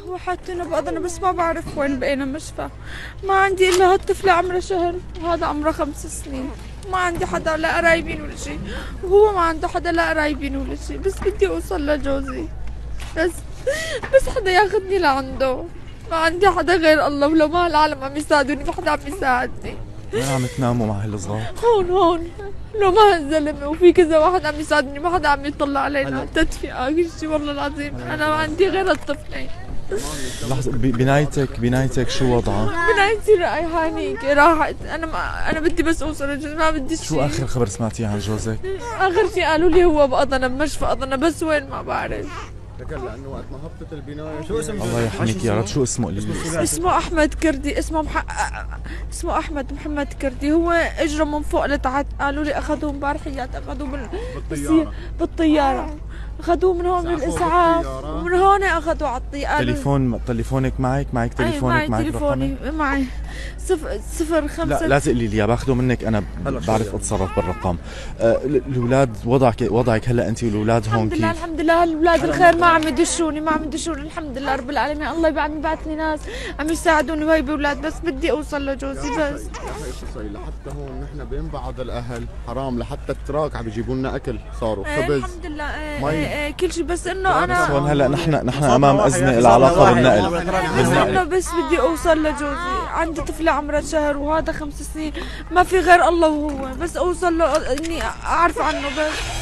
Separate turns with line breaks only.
هو حاطينه بأذنه بس ما بعرف وين بقينا مشفى. ما عندي إلا هالطفلة عمرها شهر وهذا عمره 5 سنين. ما عندي حدا لا قرايبين ولا شيء، وهو ما عنده حدا لا قرايبين ولا شيء. بس بدي أوصل لجوزي، بس بس حدا ياخذني لعنده. ما عندي حدا غير الله، ولو ما هالعالم عم يساعدوني ما حدا عم يساعدني.
وين عم تناموا مع هالصغار؟
هون لو ما هالزلمه وفي كذا واحد عم يساعدني ما حدا عم يطلع علينا تدفئة كل شيء. والله العظيم انا ما عندي غير الطفلين.
لحظة، بنايتك شو وضعها؟
بنايتي رايحانيك راحت. انا بدي بس اوصل لجوزي، ما بدي شيء.
شو آخر خبر سمعتيه عن جوزك؟
اخر شيء قالوا لي هو بأذنه بمشفى أذنه، بس وين ما بعرف.
لانه وقت ما هبطت البنايه شو اسمه؟
الله يحميك يا رب. شو اسمه اللي
اسمه احمد كردي. اسمه احمد محمد كردي. هو اجرى من فوق لتحت. قالوا لي اخذوه امبارحيات، اخذوه بالطياره. اخذوه من هون من الاسعاف ومن هون اخذوه على الطياره.
تليفونك معك تليفونك معك
تليفوني معي 05.
لا تقلي لي، باخذه منك انا بعرف اتصرف بالرقم. الاولاد وضعك هلا انت والاولاد هون كيف؟
الحمد لله الاولاد الخير ما عم يدشوني الحمد لله رب العالمين. الله عم يبعث لي ناس عم يساعدوني وهي باولاد، بس بدي اوصل لجوزي بس.
لحتى هون نحن بين بعض الاهل حرام، لحتى التراك عم يجيبوا لنا اكل صاروا خبز
الحمد لله كل شيء. بس انه
بس هون هلا نحن امام ازمه العلاقه بالنقل.
بس بدي اوصل لجوزي. عندي طفله عمرها شهر وهذا 5 سنين. ما في غير الله وهو، بس اوصل له اني اعرف عنه بس.